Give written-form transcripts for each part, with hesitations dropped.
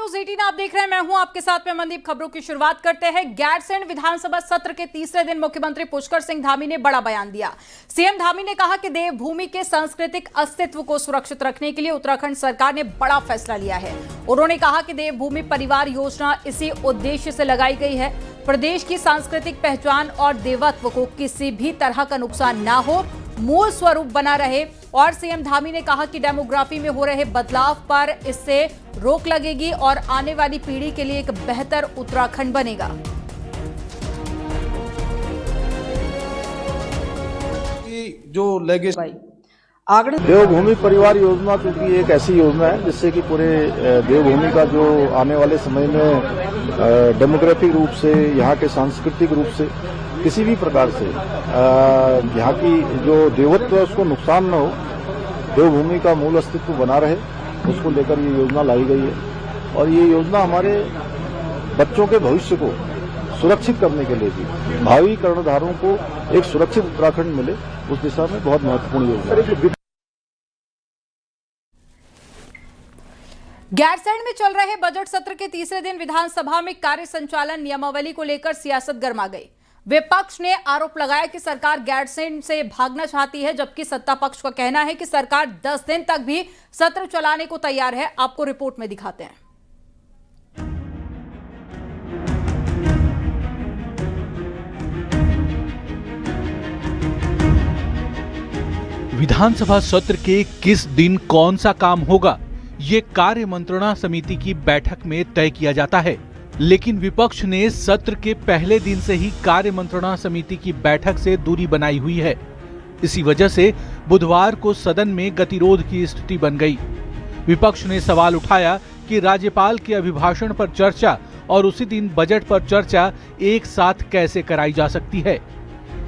News 18 आप देख रहे हैं। मैं हूं आपके साथ में मनदीप। खबरों की शुरुआत करते हैं। गैरसैंण विधानसभा सत्र के तीसरे दिन मुख्यमंत्री पुष्कर सिंह धामी ने बड़ा बयान दिया। सीएम धामी ने कहा कि देवभूमि के सांस्कृतिक अस्तित्व को सुरक्षित रखने के लिए उत्तराखंड सरकार ने बड़ा फैसला लिया है। उन्होंने कहा कि देवभूमि परिवार योजना इसी उद्देश्य से लगाई गई है, प्रदेश की सांस्कृतिक पहचान और देवत्व को किसी भी तरह का नुकसान ना हो, मूल स्वरूप बना रहे। और सीएम धामी ने कहा कि डेमोग्राफी में हो रहे बदलाव पर इससे रोक लगेगी और आने वाली पीढ़ी के लिए एक बेहतर उत्तराखंड बनेगा। जो लेगेसी देवभूमि परिवार योजना क्योंकि एक ऐसी योजना है जिससे कि पूरे देवभूमि का जो आने वाले समय में डेमोग्राफिक रूप से, यहाँ के सांस्कृतिक रूप से, किसी भी प्रकार से यहाँ की जो देवत्व है उसको नुकसान न हो, देवभूमि का मूल अस्तित्व बना रहे, उसको लेकर ये योजना लाई गई है। और ये योजना हमारे बच्चों के भविष्य को सुरक्षित करने के लिए भी, भावी कर्णधारों को एक सुरक्षित उत्तराखंड मिले, उस दिशा में बहुत महत्वपूर्ण योजना है। गैरसैंण में चल रहे बजट सत्र के तीसरे दिन विधानसभा में कार्य संचालन नियमावली को लेकर सियासत गर्मा गई। विपक्ष ने आरोप लगाया कि सरकार गैरसैंण से भागना चाहती है, जबकि सत्ता पक्ष का कहना है कि सरकार 10 दिन तक भी सत्र चलाने को तैयार है। आपको रिपोर्ट में दिखाते हैं। विधानसभा सत्र के किस दिन कौन सा काम होगा, ये कार्य मंत्रणा समिति की बैठक में तय किया जाता है। लेकिन विपक्ष ने सत्र के पहले दिन से ही कार्य मंत्रणा समिति की बैठक से दूरी बनाई हुई है। इसी वजह से बुधवार को सदन में गतिरोध की स्थिति बन गई। विपक्ष ने सवाल उठाया कि राज्यपाल के अभिभाषण पर चर्चा और उसी दिन बजट पर चर्चा एक साथ कैसे कराई जा सकती है।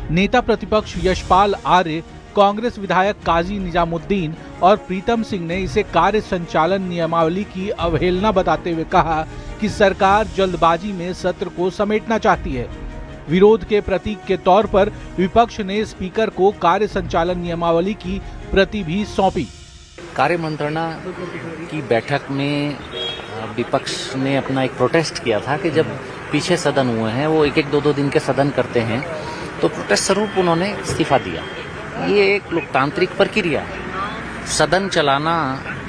नेता प्रतिपक्ष यशपाल आर्य, कांग्रेस विधायक काजी निजामुद्दीन और प्रीतम सिंह ने इसे कार्य संचालन नियमावली की अवहेलना बताते हुए कहा कि सरकार जल्दबाजी में सत्र को समेटना चाहती है। विरोध के प्रतीक के तौर पर विपक्ष ने स्पीकर को कार्य संचालन नियमावली की प्रति भी सौंपी। कार्य मंत्रणा की बैठक में विपक्ष ने अपना एक प्रोटेस्ट किया था कि जब पीछे सदन हुए हैं, वो एक एक दो दिन के सदन करते हैं, तो प्रोटेस्ट स्वरूप उन्होंने इस्तीफा दिया। ये एक लोकतांत्रिक प्रक्रिया है, सदन चलाना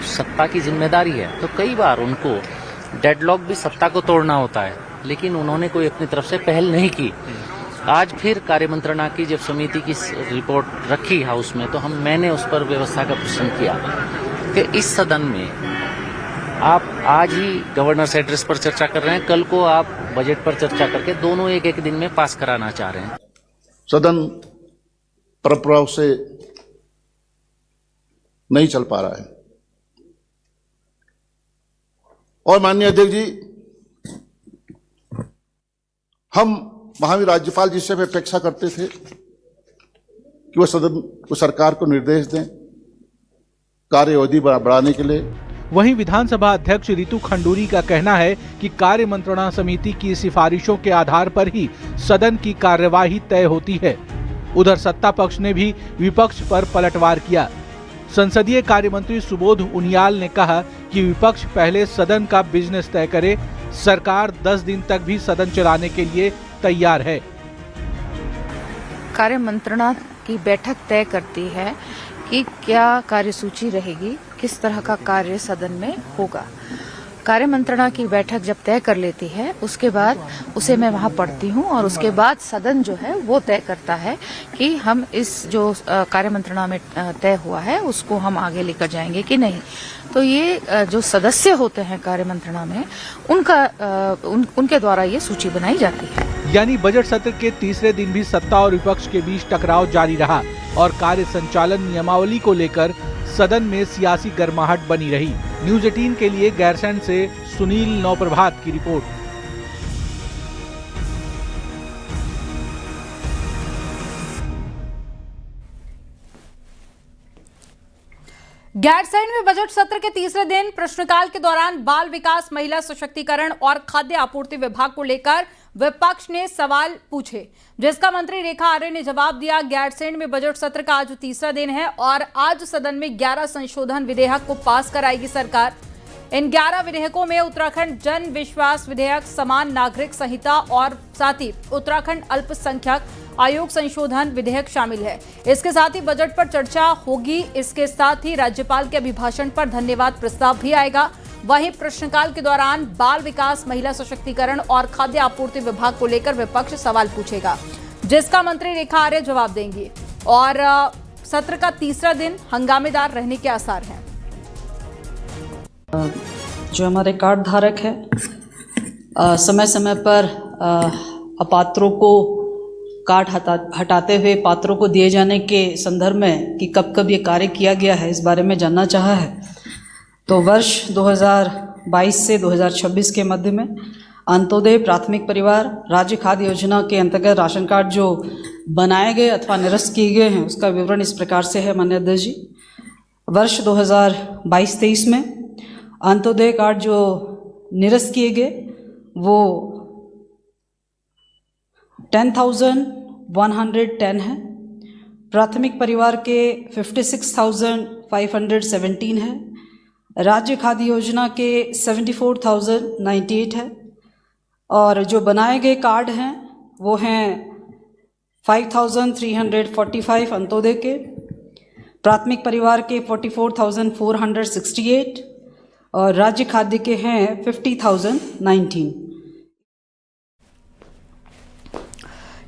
सत्ता की जिम्मेदारी है। तो कई बार उनको डेडलॉक भी सत्ता को तोड़ना होता है, लेकिन उन्होंने कोई अपनी तरफ से पहल नहीं की। आज फिर कार्य मंत्रणा की जब समिति की रिपोर्ट रखी हाउस में, तो मैंने उस पर व्यवस्था का प्रश्न किया कि इस सदन में आप आज ही गवर्नर्स एड्रेस पर चर्चा कर रहे हैं, कल को आप बजट पर चर्चा करके दोनों एक एक दिन में पास कराना चाह रहे हैं। सदन परंपराओं से नहीं चल पा रहा है। और माननीय अध्यक्ष जी, हम महावीर राज्यपाल जी से भी अपेक्षा करते थे कि वो सदन को, सरकार को निर्देश दें कार्य अवधि बढ़ाने के लिए। वहीं विधानसभा अध्यक्ष रितु खंडूरी का कहना है कि कार्य मंत्रणा समिति की सिफारिशों के आधार पर ही सदन की कार्यवाही तय होती है। उधर सत्ता पक्ष ने भी विपक्ष पर पलटवार किया। संसदीय कार्य मंत्री सुबोध उनियाल ने कहा कि विपक्ष पहले सदन का बिजनेस तय करे, सरकार 10 दिन तक भी सदन चलाने के लिए तैयार है। कार्य मंत्रणा की बैठक तय करती है कि क्या कार्यसूची रहेगी, किस तरह का कार्य सदन में होगा। कार्य मंत्रणा की बैठक जब तय कर लेती है, उसके बाद उसे मैं वहां पढ़ती हूं और उसके बाद सदन जो है वो तय करता है कि हम इस जो कार्य मंत्रणा में तय हुआ है उसको हम आगे लेकर जाएंगे कि नहीं। तो ये जो सदस्य होते हैं कार्य मंत्रणा में, उनके द्वारा ये सूची बनाई जाती है। यानी बजट सत्र के तीसरे दिन भी सत्ता और विपक्ष के बीच टकराव जारी रहा और कार्य संचालन नियमावली को लेकर सदन में सियासी गर्माहट बनी रही। न्यूज 18 के लिए गैरसैंण से सुनील नौप्रभात की रिपोर्ट। गैरसैंण में बजट सत्र के तीसरे दिन प्रश्नकाल के दौरान बाल विकास, महिला सशक्तिकरण और खाद्य आपूर्ति विभाग को लेकर विपक्ष ने सवाल पूछे, जिसका मंत्री रेखा आर्य ने जवाब दिया। गैरसैंण में बजट सत्र का आज तीसरा दिन है और आज सदन में 11 संशोधन विधेयक को पास कराएगी सरकार। इन 11 विधेयकों में उत्तराखंड जन विश्वास विधेयक, समान नागरिक संहिता और साथ ही उत्तराखंड अल्पसंख्यक आयोग संशोधन विधेयक शामिल है। इसके साथ ही बजट पर चर्चा होगी। इसके साथ ही राज्यपाल के अभिभाषण पर धन्यवाद प्रस्ताव भी आएगा। वहीं प्रश्नकाल के दौरान बाल विकास, महिला सशक्तिकरण और खाद्य आपूर्ति विभाग को लेकर विपक्ष सवाल पूछेगा, जिसका मंत्री रेखा आर्य जवाब देंगी। और सत्र का तीसरा दिन हंगामेदार रहने के आसार हैं। जो हमारे कार्ड धारक है, समय समय पर अपात्रों को कार्ड हटाते हुए पात्रों को दिए जाने के संदर्भ में कि कब कब ये कार्य किया गया है, इस बारे में जानना चाहा है। तो वर्ष 2022 से 2026 के मध्य में अंत्योदय प्राथमिक परिवार राज्य खाद्य योजना के अंतर्गत राशन कार्ड जो बनाए गए अथवा निरस्त किए गए हैं, उसका विवरण इस प्रकार से है माननीय अध्यक्ष जी। वर्ष 2022-23 में अंत्योदय कार्ड जो निरस्त किए गए वो 10,110 है। प्राथमिक परिवार के 56,517 है। राज्य खाद्य योजना के 74,098 है। और जो बनाए गए कार्ड हैं वो हैं 5,345 अंत्योदय के, प्राथमिक परिवार के 44,468 और राज्य खाद्य के हैं 50,019।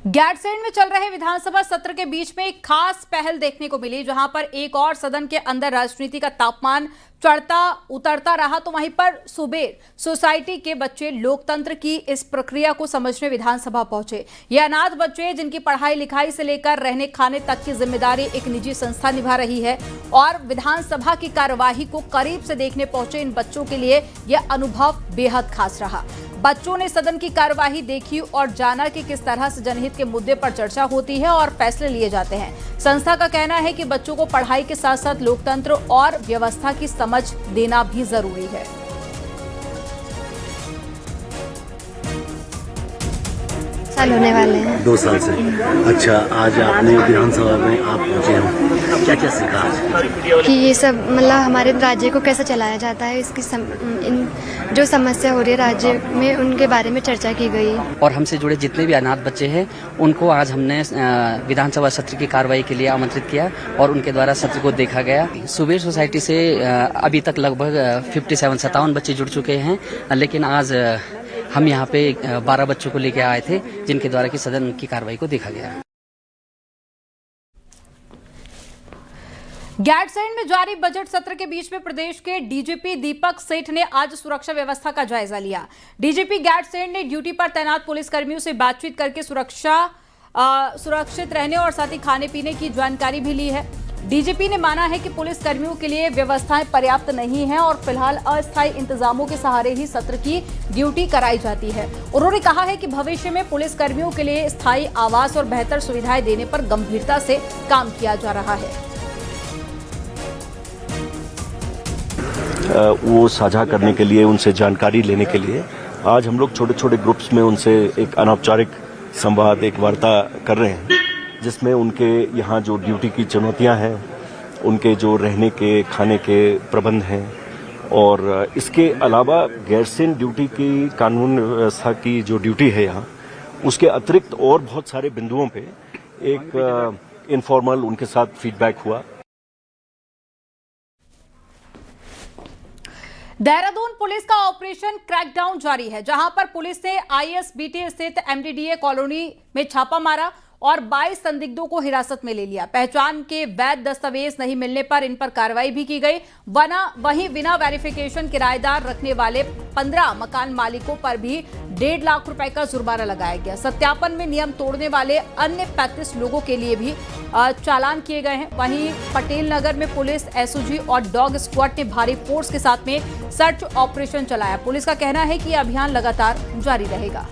गैरसैंण में चल रहे विधानसभा सत्र के बीच में एक खास पहल देखने को मिली, जहां पर एक और सदन के अंदर राजनीति का तापमान चढ़ता उतरता रहा, तो वहीं पर सुबेर सोसाइटी के बच्चे लोकतंत्र की इस प्रक्रिया को समझने विधानसभा पहुंचे। ये अनाथ बच्चे जिनकी पढ़ाई लिखाई से लेकर रहने खाने तक की जिम्मेदारी एक निजी संस्था निभा रही है और विधानसभा की कार्यवाही को करीब से देखने पहुंचे इन बच्चों के लिए यह अनुभव बेहद खास रहा। बच्चों ने सदन की कार्यवाही देखी और जाना कि किस तरह से जनहित के मुद्दे पर चर्चा होती है और फैसले लिए जाते हैं। संस्था का कहना है कि बच्चों को पढ़ाई के साथ साथ लोकतंत्र और व्यवस्था की समझ देना भी जरूरी है। साल होने वाले हैं। 2 साल से। अच्छा, आज आपने विधानसभा में आप पहुंचे हैं, क्या क्या सीखा आज? कि ये सब मतलब हमारे राज्य को कैसे चलाया जाता है, इसकी जो समस्या हो रही है राज्य में उनके बारे में चर्चा की गई। और हमसे जुड़े जितने भी अनाथ बच्चे हैं उनको आज हमने विधानसभा सत्र की कार्रवाई के लिए आमंत्रित किया और उनके द्वारा सत्र को देखा गया। सुबेर सोसाइटी से अभी तक लगभग 57 बच्चे जुड़ चुके हैं, लेकिन आज हम यहाँ पे 12 बच्चों को लेकर आए थे जिनके द्वारा की सदन की कार्रवाई को देखा गया। गैरसैंण में जारी बजट सत्र के बीच में प्रदेश के डीजीपी दीपक सेठ ने आज सुरक्षा व्यवस्था का जायजा लिया। डीजीपी गैरसैंण ने ड्यूटी पर तैनात पुलिसकर्मियों से बातचीत करके सुरक्षित रहने और साथ ही खाने पीने की जानकारी भी ली है। डीजीपी ने माना है कि पुलिस कर्मियों के लिए व्यवस्थाएं पर्याप्त नहीं हैं और फिलहाल अस्थायी इंतजामों के सहारे ही सत्र की ड्यूटी कराई जाती है। उन्होंने कहा है कि भविष्य में पुलिस कर्मियों के लिए स्थायी आवास और बेहतर सुविधाएं देने पर गंभीरता से काम किया जा रहा है। वो साझा करने के लिए, उनसे जानकारी लेने के लिए आज हम लोग छोटे छोटे ग्रुप्स में उनसे एक अनौपचारिक संवाद, एक वार्ता कर रहे हैं, जिसमें उनके यहाँ जो ड्यूटी की चुनौतियाँ हैं, उनके जो रहने के खाने के प्रबंध हैं और इसके अलावा गैरसैंण ड्यूटी की कानून व्यवस्था की जो ड्यूटी है यहाँ, उसके अतिरिक्त और बहुत सारे बिंदुओं पे एक इनफॉर्मल उनके साथ फीडबैक हुआ। देहरादून पुलिस का ऑपरेशन क्रैकडाउन जारी है, जहां पर पुलिस ने आईएसबीटी स्थित एमडीडीए कॉलोनी में छापा मारा और 22 संदिग्धों को हिरासत में ले लिया। पहचान के वैध दस्तावेज नहीं मिलने पर इन पर कार्रवाई भी की गई। वहीं बिना वेरिफिकेशन किराएदार रखने वाले 15 मकान मालिकों पर भी 1.5 लाख रुपए का जुर्माना लगाया गया। सत्यापन में नियम तोड़ने वाले अन्य 35 लोगों के लिए भी चालान किए गए हैं। वहीं पटेल नगर में पुलिस, एसओजी और डॉग स्क्वाड ने भारी फोर्स के साथ में सर्च ऑपरेशन चलाया। पुलिस का कहना है कि यह अभियान लगातार जारी रहेगा।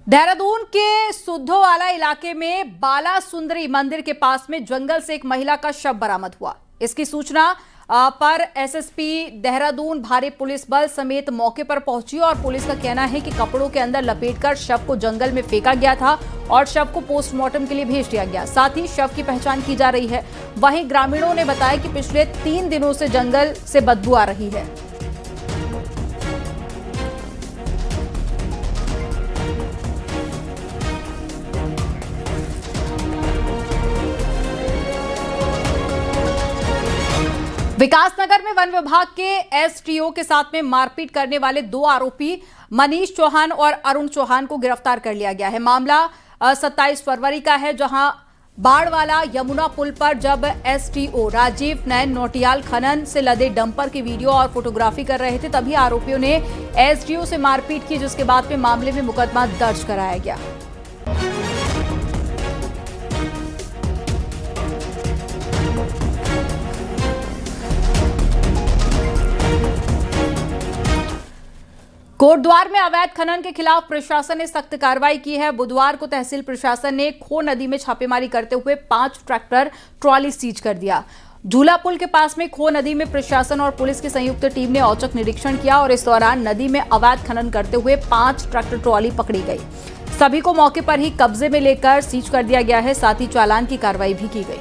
देहरादून के सुद्धोवाला इलाके में बाला सुंदरी मंदिर के पास में जंगल से एक महिला का शव बरामद हुआ। इसकी सूचना पर एसएसपी देहरादून भारी पुलिस बल समेत मौके पर पहुंची और पुलिस का कहना है कि कपड़ों के अंदर लपेटकर शव को जंगल में फेंका गया था और शव को पोस्टमार्टम के लिए भेज दिया गया। साथ ही शव की पहचान की जा रही है। वहीं ग्रामीणों ने बताया कि पिछले 3 दिनों से जंगल से बदबू आ रही है। विकासनगर में वन विभाग के एसटीओ के साथ में मारपीट करने वाले 2 आरोपी मनीष चौहान और अरुण चौहान को गिरफ्तार कर लिया गया है। मामला 27 फरवरी का है, जहां बाड़वाला यमुना पुल पर जब एसटीओ राजीव नयन नोटियाल खनन से लदे डंपर की वीडियो और फोटोग्राफी कर रहे थे, तभी आरोपियों ने एसडीओ से मारपीट की, जिसके बाद में मामले में मुकदमा दर्ज कराया गया। कोटद्वार में अवैध खनन के खिलाफ प्रशासन ने सख्त कार्रवाई की है। बुधवार को तहसील प्रशासन ने खो नदी में छापेमारी करते हुए 5 ट्रैक्टर ट्रॉली सीज कर दिया। झूला पुल के पास में खो नदी में प्रशासन और पुलिस की संयुक्त टीम ने औचक निरीक्षण किया और इस दौरान नदी में अवैध खनन करते हुए 5 ट्रैक्टर ट्रॉली पकड़ी गई। सभी को मौके पर ही कब्जे में लेकर सीज कर दिया गया है। साथ ही चालान की कार्रवाई भी की गई।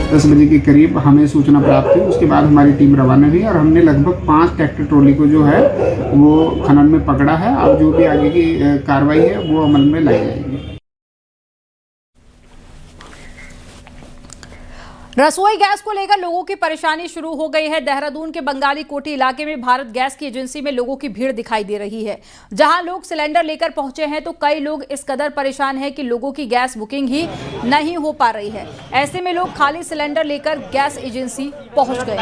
दस बजे के करीब हमें सूचना प्राप्त हुई। उसके बाद हमारी टीम रवाना हुई और हमने लगभग 5 ट्रैक्टर ट्रॉली को जो है वो खनन में पकड़ा है। अब जो भी आगे की कार्रवाई है वो अमल में लाई जाएगी। रसोई गैस को लेकर लोगों की परेशानी शुरू हो गई है। देहरादून के बंगाली कोठी इलाके में भारत गैस की एजेंसी में लोगों की भीड़ दिखाई दे रही है। जहां लोग सिलेंडर लेकर पहुंचे हैं तो कई लोग इस कदर परेशान हैं कि लोगों की गैस बुकिंग ही नहीं हो पा रही है। ऐसे में लोग खाली सिलेंडर लेकर गैस एजेंसी पहुंच गए।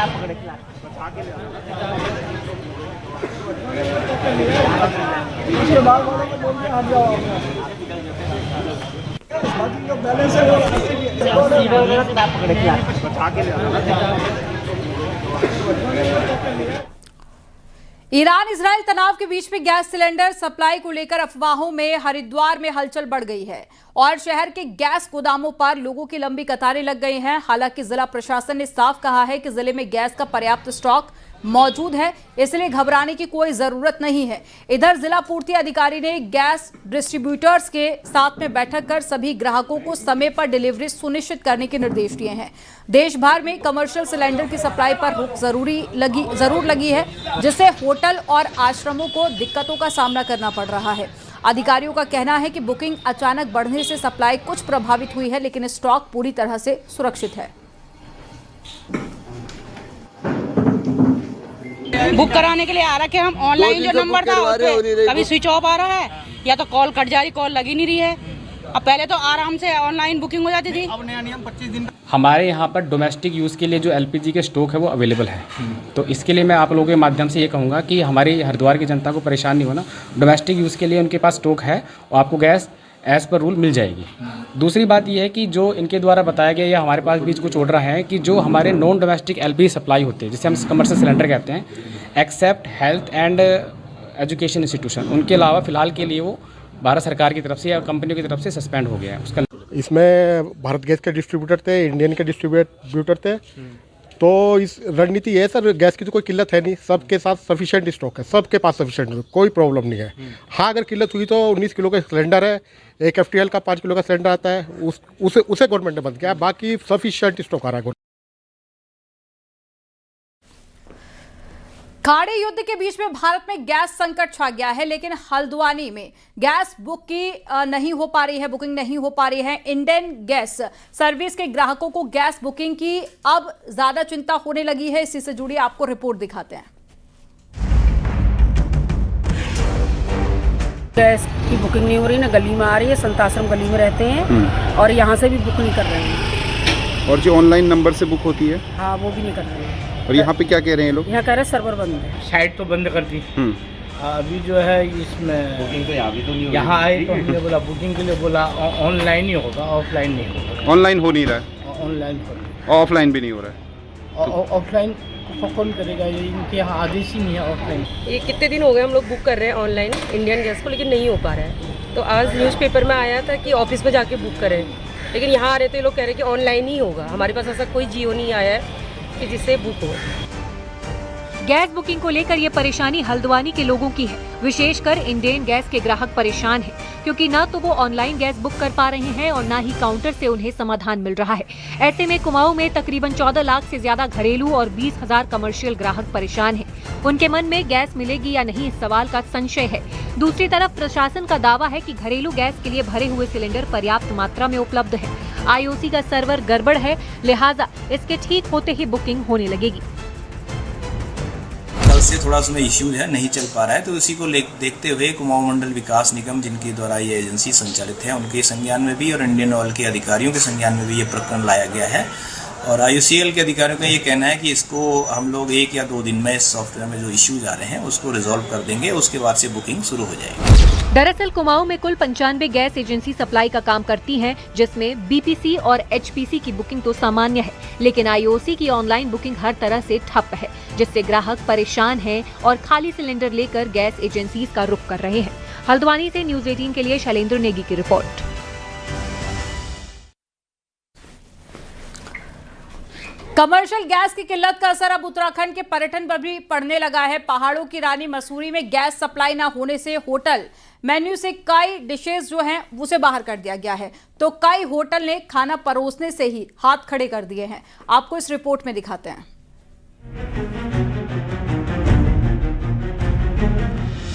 ईरान इजराइल तनाव के बीच में गैस सिलेंडर सप्लाई को लेकर अफवाहों में हरिद्वार में हलचल बढ़ गई है और शहर के गैस गोदामों पर लोगों की लंबी कतारें लग गई हैं। हालांकि जिला प्रशासन ने साफ कहा है कि जिले में गैस का पर्याप्त स्टॉक मौजूद है, इसलिए घबराने की कोई जरूरत नहीं है। इधर जिला पूर्ति अधिकारी ने गैस डिस्ट्रीब्यूटर्स के साथ में बैठक कर सभी ग्राहकों को समय पर डिलीवरी सुनिश्चित करने के निर्देश दिए हैं। देश भर में कमर्शियल सिलेंडर की सप्लाई पर रोक जरूर लगी है, जिससे होटल और आश्रमों को दिक्कतों का सामना करना पड़ रहा है। अधिकारियों का कहना है कि बुकिंग अचानक बढ़ने से सप्लाई कुछ प्रभावित हुई है, लेकिन स्टॉक पूरी तरह से सुरक्षित है। बुक कराने के लिए आ रखे हम ऑनलाइन जो नंबर था उस पे कभी स्विच ऑफ आ रहा है या तो कॉल कट जा रही, कॉल लगी नहीं रही है। अब पहले तो आराम से ऑनलाइन बुकिंग हो जाती थी। अब नया नियम 25 दिन। हमारे यहाँ पर डोमेस्टिक यूज़ के लिए जो एलपीजी के स्टॉक है वो अवेलेबल है, तो इसके लिए मैं आप लोगों के माध्यम से ये कहूँगा कि हमारी हरिद्वार की जनता को परेशान नहीं होना। डोमेस्टिक यूज़ के लिए उनके पास स्टॉक है और आपको गैस एज़ पर रूल मिल जाएगी। दूसरी बात यह है कि जो इनके द्वारा बताया गया या हमारे पास भी कुछ ऑर्डर हैं कि जो हमारे नॉन डोमेस्टिक एलपीजी सप्लाई होते हैं, जिसे हम कमर्शियल सिलेंडर कहते हैं, except health and education institution, उनके अलावा फ़िलहाल के लिए वो भारत सरकार की तरफ से या कंपनियों की तरफ से सस्पेंड हो गया है। उसका इसमें भारत गैस के डिस्ट्रीब्यूटर थे, इंडियन के डिस्ट्रीब्यूटर थे, तो इस रणनीति ये है सर, गैस की तो कोई किल्लत है नहीं, सबके साथ सफिशिएंट स्टॉक है, सबके पास सफिशिएंट, कोई प्रॉब्लम नहीं है। हाँ, अगर किल्लत हुई तो 19 किलो का सिलेंडर है, एक FTL का 5 किलो का सिलेंडर आता है, उसे गवर्नमेंट ने बंद किया, बाकी सफिशिएंट स्टॉक आ रहा है। खाड़ी युद्ध के बीच में भारत में गैस संकट छा गया है, लेकिन हल्द्वानी में गैस नहीं हो पा रही है, बुकिंग नहीं हो पा रही है। इंडियन गैस सर्विस के ग्राहकों को गैस बुकिंग की अब ज्यादा चिंता होने लगी है। इसी से जुड़ी आपको रिपोर्ट दिखाते हैं। गैस की बुकिंग नहीं हो रही, ना गली में आ रही है, संत आश्रम गली में रहते हैं और यहाँ से भी बुक नहीं कर रहे हैं। और जो ऑनलाइन नंबर से बुक होती है? हाँ, वो भी नहीं कर रहे हैं। और यहाँ पे क्या कह रहे हैं लोग? यहाँ कह रहे सर्वर बंद है। साइट तो बंद कर दी। अभी जो है इसमें बुकिंग तो यहाँ भी तो नहीं, यहाँ आए तो हमने बोला बुकिंग के लिए बोला ऑनलाइन ही होगा, ऑफलाइन नहीं होगा। ऑनलाइन हो नहीं रहा है? ऑनलाइन हो रहा है, ऑफलाइन भी नहीं हो रहा है। ऑफलाइन कौन करेगा? ये इनके यहाँ आदेश ही नहीं है ऑफलाइन। ये कितने दिन हो गए हम लोग बुक कर रहे हैं ऑनलाइन इंडियन गैस को, लेकिन नहीं हो पा रहा है। तो आज न्यूज़पेपर में आया था कि ऑफिस में जाके बुक करें, लेकिन यहाँ आ रहे तो ये लोग कह रहे हैं कि ऑनलाइन ही होगा। हमारे पास ऐसा कोई जियो नहीं आया है कि जिससे बुक हो। गैस बुकिंग को लेकर ये परेशानी हल्द्वानी के लोगों की है। विशेषकर इंडेन गैस के ग्राहक परेशान हैं, क्योंकि न तो वो ऑनलाइन गैस बुक कर पा रहे हैं और न ही काउंटर से उन्हें समाधान मिल रहा है। ऐसे में कुमाऊं में तकरीबन 14 लाख से ज्यादा घरेलू और 20,000 कमर्शियल ग्राहक परेशान हैं। उनके मन में गैस मिलेगी या नहीं इस सवाल का संशय है। दूसरी तरफ प्रशासन का दावा है कि घरेलू गैस के लिए भरे हुए सिलेंडर पर्याप्त मात्रा में उपलब्ध है। IOC का सर्वर गड़बड़ है, लिहाजा इसके ठीक होते ही बुकिंग होने लगेगी। कल से थोड़ा उसमें इश्यूज है, नहीं चल पा रहा है, तो उसी को देखते हुए कुमाऊं मंडल विकास निगम जिनके द्वारा ये एजेंसी संचालित है, उनके संज्ञान में भी और इंडियन ऑयल के अधिकारियों के संज्ञान में भी ये प्रकरण लाया गया है। और IOCL के अधिकारियों का ये कहना है कि इसको हम लोग 1 या 2 दिन में इस सॉफ्टवेयर में जो इश्यूज आ रहे हैं उसको रिजॉल्व कर देंगे, उसके बाद से बुकिंग शुरू हो जाएगी। दरअसल कुमाऊं में कुल 95 गैस एजेंसी सप्लाई का काम करती हैं, जिसमें BPC और HPC की बुकिंग तो सामान्य है, लेकिन IOC की ऑनलाइन बुकिंग हर तरह से ठप है, जिससे ग्राहक परेशान हैं और खाली सिलेंडर लेकर गैस एजेंसीज का रुख कर रहे हैं। हल्द्वानी से न्यूज़ 18 के लिए शैलेंद्र नेगी की रिपोर्ट। कमर्शियल गैस की किल्लत का असर अब उत्तराखंड के पर्यटन पर भी पड़ने लगा है। पहाड़ों की रानी मसूरी में गैस सप्लाई न होने से होटल मेन्यू से कई डिशेस जो हैं उसे बाहर कर दिया गया है, तो कई होटल ने खाना परोसने से ही हाथ खड़े कर दिए हैं। आपको इस रिपोर्ट में दिखाते हैं।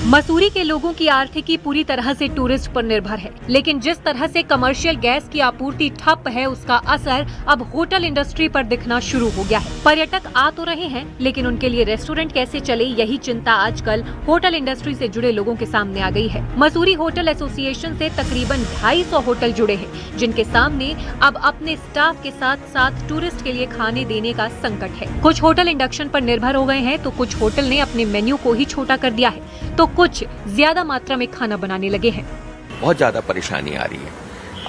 मसूरी के लोगों की आर्थिकी पूरी तरह से टूरिस्ट पर निर्भर है, लेकिन जिस तरह से कमर्शियल गैस की आपूर्ति ठप है, उसका असर अब होटल इंडस्ट्री पर दिखना शुरू हो गया है। पर्यटक आ तो रहे हैं, लेकिन उनके लिए रेस्टोरेंट कैसे चले, यही चिंता आजकल होटल इंडस्ट्री से जुड़े लोगों के सामने आ गई है। मसूरी होटल एसोसिएशन से तकरीबन 250 होटल जुड़े हैं, जिनके सामने अब अपने स्टाफ के साथ साथ टूरिस्ट के लिए खाने देने का संकट है। कुछ होटल इंडक्शन पर निर्भर हो गए हैं, तो कुछ होटल ने अपने मेन्यू को ही छोटा कर दिया है, तो कुछ ज्यादा मात्रा में खाना बनाने लगे हैं। बहुत ज्यादा परेशानी आ रही है।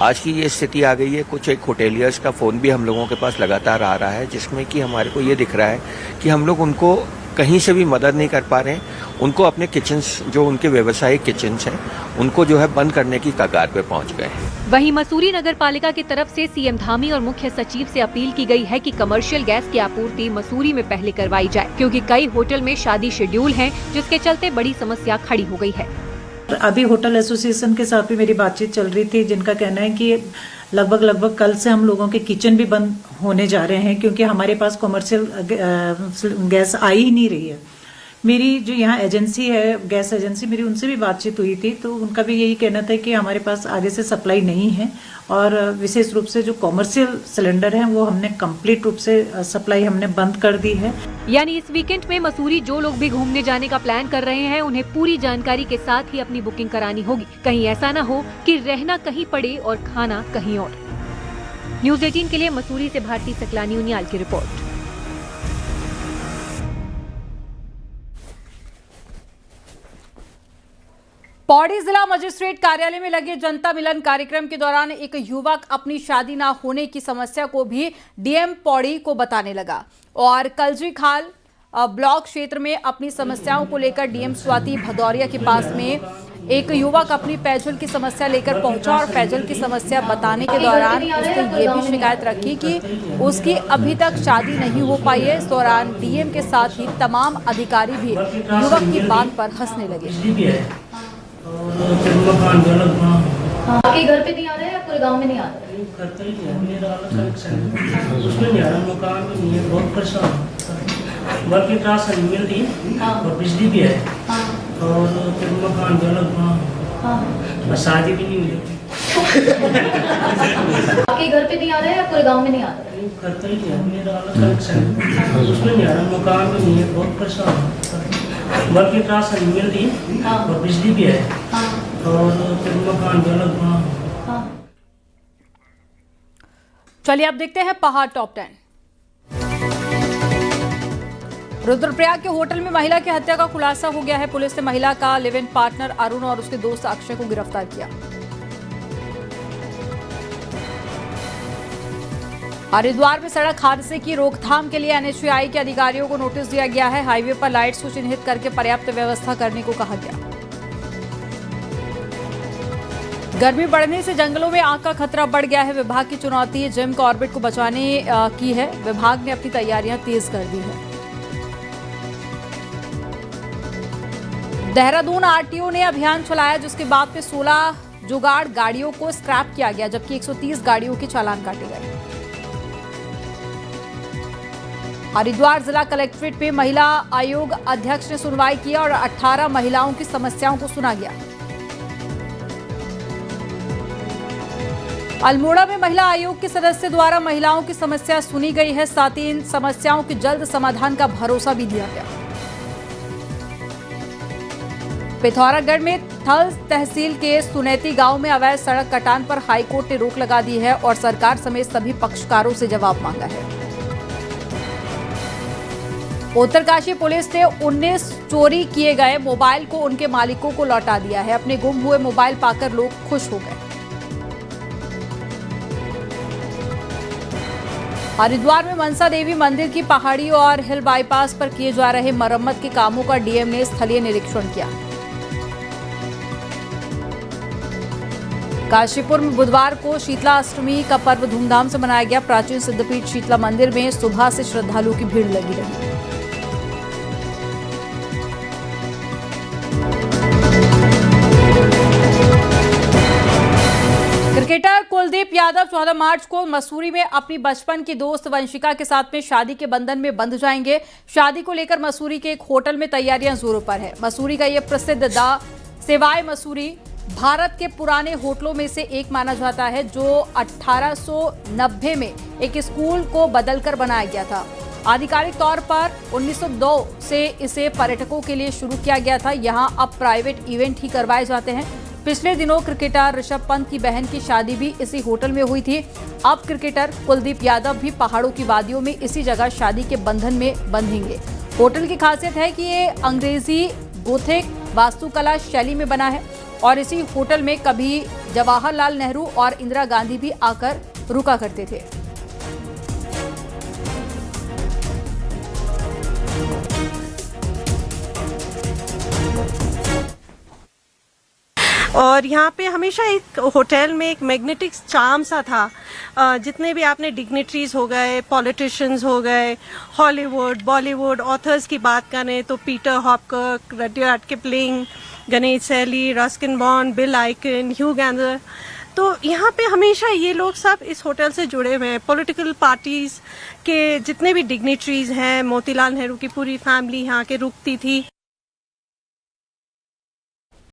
आज की ये स्थिति आ गई है। कुछ एक होटेलियर्स का फोन भी हम लोगों के पास लगातार आ रहा है, जिसमें कि हमारे को ये दिख रहा है कि हम लोग उनको कहीं से भी मदद नहीं कर पा रहे हैं। उनको अपने किचन्स, जो उनके व्यवसायिक किचन्स हैं, उनको जो है बंद करने की कगार पे पहुंच गए हैं। वहीं मसूरी नगर पालिका की तरफ से CM धामी और मुख्य सचिव से अपील की गई है कि कमर्शियल गैस की आपूर्ति मसूरी में पहले करवाई जाए, क्योंकि कई होटल में शादी शेड्यूल हैं, जिसके चलते बड़ी समस्या खड़ी हो गई है। अभी होटल एसोसिएशन के साथ भी मेरी बातचीत चल रही थी, जिनका कहना है कि लगभग कल से हम लोगों के किचन भी बंद होने जा रहे हैं, क्योंकि हमारे पास कमर्शियल गैस आ ही नहीं रही है। मेरी जो यहाँ एजेंसी है, गैस एजेंसी, मेरी उनसे भी बातचीत हुई थी, तो उनका भी यही कहना था कि हमारे पास आगे से सप्लाई नहीं है, और विशेष रूप से जो कमर्शियल सिलेंडर हैं वो हमने कंप्लीट रूप से सप्लाई हमने बंद कर दी है। यानी इस वीकेंड में मसूरी जो लोग भी घूमने जाने का प्लान कर रहे हैं, उन्हें पूरी जानकारी के साथ ही अपनी बुकिंग करानी होगी। कहीं ऐसा न हो कि रहना कहीं पड़े और खाना कहीं और। न्यूज़ 18 के लिए मसूरी से भारती सकलानी उनियाल की रिपोर्ट। पौड़ी जिला मजिस्ट्रेट कार्यालय में लगे जनता मिलन कार्यक्रम के दौरान एक युवक अपनी शादी ना होने की समस्या को भी DM पौड़ी को बताने लगा और कलजी खाल ब्लॉक क्षेत्र में अपनी समस्याओं को लेकर DM स्वाति भदौरिया के पास में एक युवक अपनी पेयजल की समस्या लेकर पहुंचा और पेयजल की समस्या बताने के दौरान उसने ये भी शिकायत रखी कि उसकी अभी तक शादी नहीं हो पाई है। इस दौरान DM के साथ ही तमाम अधिकारी भी युवक की बात पर हंसने लगे। आपके घर पे नहीं आ रहा है या पूरे गांव में नहीं आ रहा है? घर पे ही है, मेरा अलग कनेक्शन उसमें नहीं आ रहा, मकान में नहीं है, बहुत परेशान। वर्किंग क्लास मिल रही है और बिजली भी है और फिर मकान भी अलग, शादी भी नहीं हुई। आपके घर पे नहीं आ रहा है या पूरे गांव में नहीं आ रहा है? घर पे ही है, मेरा अलग कनेक्शन उसमें नहीं आ रहा, मकान में नहीं है, बहुत परेशान। वर्किंग क्लास मिल रही है और बिजली भी है और फिर मकान भी अलग। चलिए अब देखते हैं पहाड़ टॉप 10। रुद्रप्रयाग के होटल में महिला की हत्या का खुलासा हो गया है। पुलिस ने महिला का लिव इन पार्टनर अरुण और उसके दोस्त अक्षय को गिरफ्तार किया। हरिद्वार में सड़क हादसे की रोकथाम के लिए एनएचएआई के अधिकारियों को नोटिस दिया गया है। हाईवे पर लाइट्स को चिन्हित करके पर्याप्त व्यवस्था करने को कहा गया। गर्मी बढ़ने से जंगलों में आग का खतरा बढ़ गया है। विभाग की चुनौती जिम कॉर्बेट को बचाने की है। विभाग ने अपनी तैयारियां तेज कर दी है। देहरादून आरटीओ ने अभियान चलाया, जिसके बाद में 16 जुगाड़ गाड़ियों को स्क्रैप किया गया, जबकि 130 गाड़ियों के चालान काटे गए। हरिद्वार जिला कलेक्ट्रेट में महिला आयोग अध्यक्ष ने सुनवाई की और 18 महिलाओं की समस्याओं को सुना गया। अल्मोड़ा में महिला आयोग के सदस्य द्वारा महिलाओं की समस्या सुनी गई है, साथ ही इन समस्याओं के जल्द समाधान का भरोसा भी दिया गया। पिथौरागढ़ में थल तहसील के सुनेती गांव में अवैध सड़क कटान पर हाईकोर्ट ने रोक लगा दी है और सरकार समेत सभी पक्षकारों से जवाब मांगा है। उत्तरकाशी पुलिस ने 19 चोरी किए गए मोबाइल को उनके मालिकों को लौटा दिया है। अपने गुम हुए मोबाइल पाकर लोग खुश हो गए। हरिद्वार में मनसा देवी मंदिर की पहाड़ी और हिल बाईपास पर किए जा रहे मरम्मत के कामों का डीएम ने स्थलीय निरीक्षण किया। काशीपुर में बुधवार को शीतला अष्टमी का पर्व धूमधाम से मनाया गया। प्राचीन सिद्धपीठ शीतला मंदिर में सुबह से श्रद्धालुओं की भीड़ लगी रही। क्रिकेटर कुलदीप यादव 14 मार्च को मसूरी में अपनी बचपन की दोस्त वंशिका के साथ में शादी के बंधन में बंध जाएंगे। शादी को लेकर मसूरी के एक होटल में तैयारियां जोरों पर है। मसूरी का यह प्रसिद्ध द सेवाय मसूरी भारत के पुराने होटलों में से एक माना जाता है, जो 1890 में एक स्कूल को बदलकर बनाया गया था। आधिकारिक तौर पर 1902 से इसे पर्यटकों के लिए शुरू किया गया था। यहां अब प्राइवेट इवेंट ही करवाए जाते हैं। पिछले दिनों क्रिकेटर ऋषभ पंत की बहन की शादी भी इसी होटल में हुई थी। अब क्रिकेटर कुलदीप यादव भी पहाड़ों की वादियों में इसी जगह शादी के बंधन में बंधेंगे। होटल की खासियत है कि ये अंग्रेजी गोथिक वास्तुकला शैली में बना है और इसी होटल में कभी जवाहरलाल नेहरू और इंदिरा गांधी भी आकर रुका करते थे। और यहाँ पे हमेशा एक होटल में एक मैग्नेटिक चार्म सा था। जितने भी आपने डिग्निटरीज हो गए, पॉलिटिशियंस हो गए, हॉलीवुड, बॉलीवुड ऑथर्स की बात करें तो पीटर हॉपकर्क, रडियार्ड किपलिंग, गणेश सैली, रस्किन बॉन्ड, बिल आइकन, ह्यू गैंदर, तो यहाँ पे हमेशा ये लोग सब इस होटल से जुड़े हुए हैं। पॉलिटिकल पार्टीज के जितने भी डिग्निटरीज हैं, मोतीलाल नेहरू की पूरी फैमिली यहाँ के रुकती थी।